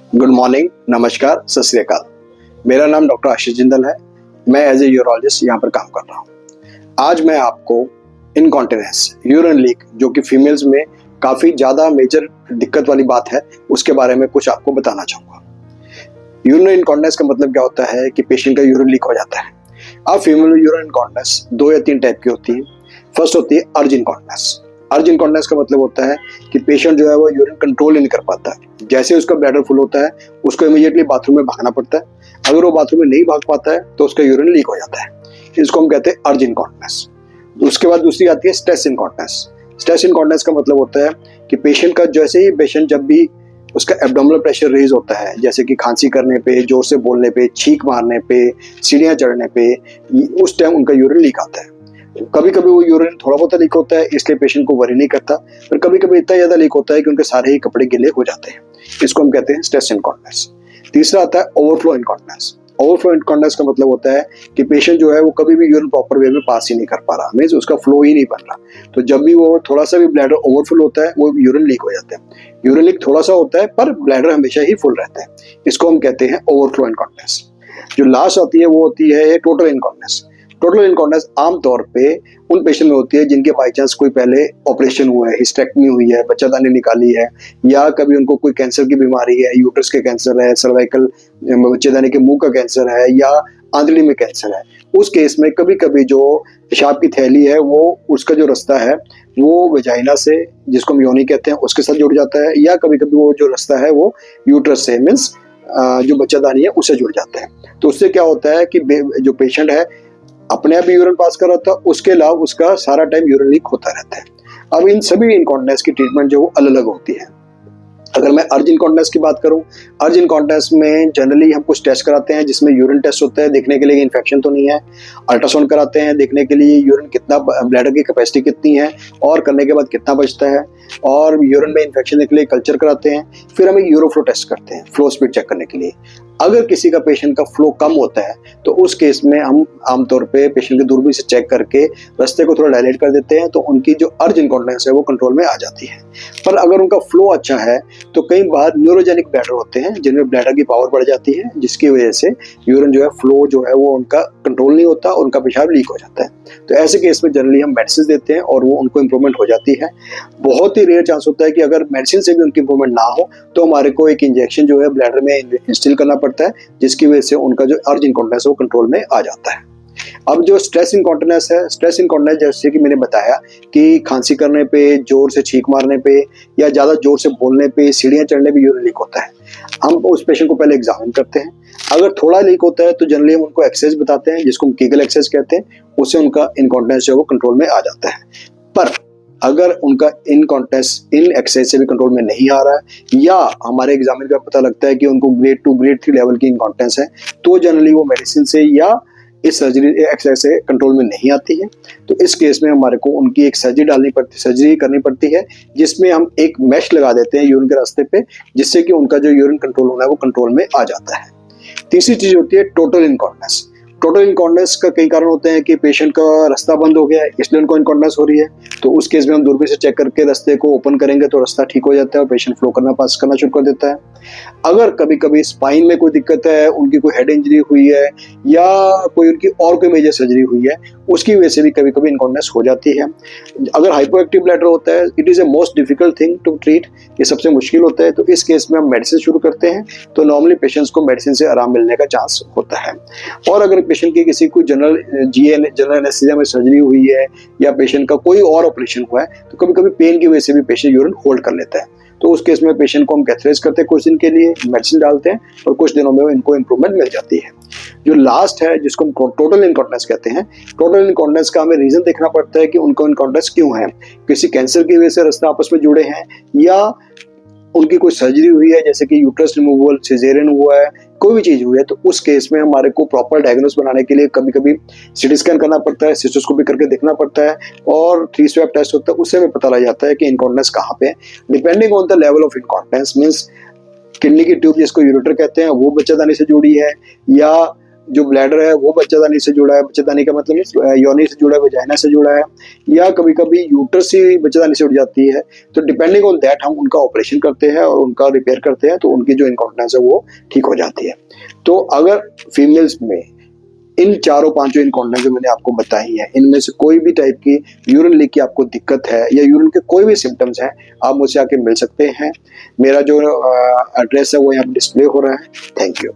Good morning, नमस्कार, सत श्री अकाल। मेरा नाम डॉक्टर आशीष जिंदल है। मैं एज ए यूरोलॉजिस्ट यहाँ पर काम कर रहा हूँ। आज मैं आपको इनकॉन्टिनेंस, यूरिन लीक, जो कि फीमेल्स में काफ़ी ज़्यादा मेजर दिक्कत वाली बात है, उसके बारे में कुछ आपको बताना चाहूँगा। यूरिन इनकॉन्टिनेंस का मतलब क्या होता है कि पेशेंट का यूरिन लीक हो जाता है। अब फीमेल में यूरिन इनकॉन्टिनेंस 2 या 3 टाइप की होती है। फर्स्ट होती है अर्ज इनकॉन्टिनेंस। अर्ज इनकॉन्टिनेंस का मतलब होता है कि पेशेंट जो है वो यूरिन कंट्रोल ही नहीं कर पाता है। जैसे उसका ब्लैडर फुल होता है, उसको इमीडिएटली बाथरूम में भागना पड़ता है। अगर वो बाथरूम में नहीं भाग पाता है तो उसका यूरिन लीक हो जाता है। इसको हम कहते हैं अर्ज इनकॉन्टिनेंस। उसके बाद दूसरी आती है स्ट्रेस इनकॉन्टिनेंस। स्ट्रेस इनकॉन्टिनेंस का मतलब होता है कि पेशेंट का जैसे ही पेशेंट जब भी उसका एब्डोमिनल प्रेशर रेज होता है, जैसे कि खांसी करने पे, जोर से बोलने पे, छींक मारने पे, सीढ़ियाँ चढ़ने पे, उस टाइम उनका यूरिन लीक आता है। कभी कभी वो यूरिन थोड़ा बहुत लीक होता है, इसलिए पेशेंट को वरी नहीं करता, पर कभी कभी इतना ज्यादा लीक होता है कि उनके सारे ही कपड़े गिले हो जाते हैं। इसको हम कहते हैं स्ट्रेस इनकॉन्टिनेंस। तीसरा आता है ओवरफ्लो इनकॉन्टिनेंस। ओवरफ्लो इनकॉन्टिनेंस का मतलब होता है कि पेशेंट जो है वो कभी भी यूरिन प्रॉपर वे में पास ही नहीं कर पा रहा, मीन्स उसका फ्लो ही नहीं बन रहा। तो जब भी वो थोड़ा सा भी ब्लैडर ओवरफुल होता है, वो यूरिन लीक हो जाता है। यूरिन लीक थोड़ा सा होता है पर ब्लैडर हमेशा ही फुल रहता है। इसको हम कहते हैं ओवरफ्लो इनकॉन्टिनेंस। जो लास्ट आती है वो होती है टोटल इनकॉन्टिनेंस। टोटल इनकॉन्टिनेंस आमतौर पे उन पेशेंट में होती है जिनके बाई चांस कोई पहले ऑपरेशन हुआ है, हिस्टेक्टमी हुई है, बच्चादानी निकाली है, या कभी उनको कोई कैंसर की बीमारी है, यूट्रस के कैंसर है, सर्वाइकल बच्चेदानी के मुंह का कैंसर है, या आंतड़ी में कैंसर है। उस केस में कभी कभी जो पेशाब की थैली है वो उसका जो रास्ता है वो वेजाइना से, जिसको हम योनि कहते हैं, उसके साथ जुड़ जाता है, या कभी कभी वो जो रास्ता है वो यूट्रस से, मीन्स जो बच्चादानी है उससे जुड़ जाता है। तो उससे क्या होता है कि जो पेशेंट है अपने आप यूरिन पास कर रहा था, उसके अलावा उसका सारा टाइम यूरिन लीक होता रहता है। अब इन सभी इनकॉन्टिनेंस की ट्रीटमेंट जो अलग अलग होती है। अगर मैं अर्ज इनकॉन्टिनेंस की बात करूं, अर्ज इनकॉन्टिनेंस में जनरली हम कुछ टेस्ट कराते हैं, जिसमें यूरिन टेस्ट होता है देखने के लिए इन्फेक्शन तो नहीं है। अल्ट्रासाउंड कराते हैं देखने के लिए यूरिन कितना, ब्लैडर की कैपेसिटी कितनी है और करने के बाद कितना बचता है, और यूरिन में इन्फेक्शन के लिए कल्चर कराते हैं। फिर हम एक यूरोफ्लो टेस्ट करते हैं फ्लो स्पीड चेक करने के लिए। अगर किसी का पेशेंट का फ्लो कम होता है तो उस केस में हम आमतौर पे पेशेंट की दूरबीन से चेक करके रास्ते को थोड़ा डायलेट कर देते हैं, तो उनकी जो अर्ज इनकॉन्टिनेंस है वो कंट्रोल में आ जाती है। पर अगर उनका फ्लो अच्छा है तो कई बार न्यूरोजेनिक ब्लैडर होते हैं जिनमें ब्लैडर की पावर बढ़ जाती है, जिसकी वजह से यूरिन जो है फ्लो जो है वो उनका कंट्रोल नहीं होता, उनका पेशाब लीक हो जाता है। तो ऐसे केस में जनरली हम मेडिसिन देते हैं और वो उनको इम्प्रूवमेंट हो जाती है। बहुत ही रेयर चांस होता है कि अगर मेडिसिन से भी उनकी इम्प्रूवमेंट ना हो तो हमारे को एक इंजेक्शन जो है ब्लैडर में इंस्टिल करना पड़ता है, जिसकी वजह से उनका जो अर्ज इनकॉन्टिनेंस है वो कंट्रोल में आ जाता है। अब जो स्ट्रेस इनकॉन्टिनेंस है, स्ट्रेस इनकॉन्टिनेंस जैसे कि मैंने बताया कि खांसी करने पे, जोर से छींक मारने पे, या ज्यादा जोर से बोलने पे, सीढ़ियां चढ़ने पे यूरिन लीक होता है। हम उस पेशेंट को पहले एग्जामिन करते हैं। अगर थोड़ा लीक होता है तो जनरली हम उनको एक्सरसाइज बताते हैं, जिसको हम कीगल एक्सरसाइज कहते हैं। उससे उनका इनकॉन्टिनेंस जो है वो कंट्रोल में आ जाता है। पर अगर उनका इनकॉन्टिनेंस इन एक्सरसाइज से भी कंट्रोल में नहीं आ रहा है, या हमारे एग्जामिन का पता लगता है कि उनको ग्रेड 2 ग्रेड 3 लेवल की इनकॉन्टिनेंस है, तो जनरली वो मेडिसिन से या इस सर्जरी एक्सरसाइज से कंट्रोल में नहीं आती है। तो इस केस में हमारे को उनकी एक सर्जरी करनी पड़ती है, जिसमें हम एक मैश लगा देते हैं यूरिन के रास्ते पे, जिससे कि उनका जो यूरिन कंट्रोल होना है वो कंट्रोल में आ जाता है। तीसरी चीज होती है टोटल इनकॉन्टिनेंस। टोटल इनकॉन्टिनेंस का कई कारण होते हैं कि पेशेंट का रास्ता बंद हो गया है इसलिए उनको इनकॉन्टिनेंस हो रही है, तो उस केस में हम दूरबीन से चेक करके रास्ते को ओपन करेंगे तो रास्ता ठीक हो जाता है और पेशेंट फ्लो करना पास करना शुरू कर देता है। अगर कभी कभी स्पाइन में कोई दिक्कत है, उनकी कोई हेड इंजरी हुई है, या कोई उनकी और कोई मेजर सर्जरी हुई है, उसकी वजह से भी कभी कभी इनकॉन्टिनेंस हो जाती है। अगर हाइपोएक्टिव ब्लैडर होता है, it is a most difficult thing to treat, ये सबसे मुश्किल होता है। तो इस केस में हम मेडिसिन शुरू करते हैं, तो नॉर्मली पेशेंट्स को मेडिसिन से आराम मिलने का चांस होता है। और अगर पेशेंट की किसी को जनरल एनेस्थीसिया में सर्जरी हुई है, या पेशेंट का कोई और ऑपरेशन हुआ है, तो कभी कभी पेन की वजह से भी पेशेंट यूरिन होल्ड कर लेता है। तो उस केस में पेशेंट को हम कैथेटराइज करते हैं कुछ दिन के लिए, मेडिसिन डालते हैं और कुछ दिनों में इनको इम्प्रूवमेंट मिल जाती है। जो लास्ट है जिसको हम टोटल इनकॉन्टिनेंस कहते हैं, टोटल इनकॉन्टिनेंस का हमें रीजन देखना पड़ता है कि उनको इनकॉन्टिनेंस क्यों है। किसी कैंसर की वजह से रास्ते आपस में जुड़े हैं, या उनकी कोई सर्जरी हुई है, जैसे कि यूट्रस रिमूवल, सिजेरियन हुआ है, कोई भी चीज हुई है, तो उस केस में हमारे को प्रॉपर डायग्नोस बनाने के लिए कभी कभी सीटी स्कैन करना पड़ता है, सिस्टोस्कोपी करके देखना पड़ता है, और 3 स्वैब टेस्ट होता है, उससे हमें पता लग जाता है कि इनकॉन्टिनेंस कहाँ पे है। Depending on the level of incontinence, means kidney की ट्यूब जिसको यूरेटर कहते हैं वो बच्चादानी से जुड़ी है, या जो ब्लैडर है वो बच्चेदानी से जुड़ा है, बच्चेदानी का मतलब योनि से जुड़ा है, वजाइना से जुड़ा है, या कभी कभी यूट्रस ही बच्चेदानी से उड़ जाती है। तो डिपेंडिंग ऑन दैट हम उनका ऑपरेशन करते हैं और उनका रिपेयर करते हैं, तो उनकी जो इनकॉन्टिनेंस है वो ठीक हो जाती है। तो अगर फीमेल्स में इन चारों पांचों इनकॉन्टिनेंस जो मैंने आपको बताई है, इनमें से कोई भी टाइप की यूरिन लीक की आपको दिक्कत है या यूरिन के कोई भी सिम्टम्स हैं, आप मुझसे आके मिल सकते हैं। मेरा जो एड्रेस है वो यहाँ पे डिस्प्ले हो रहा है। Thank you.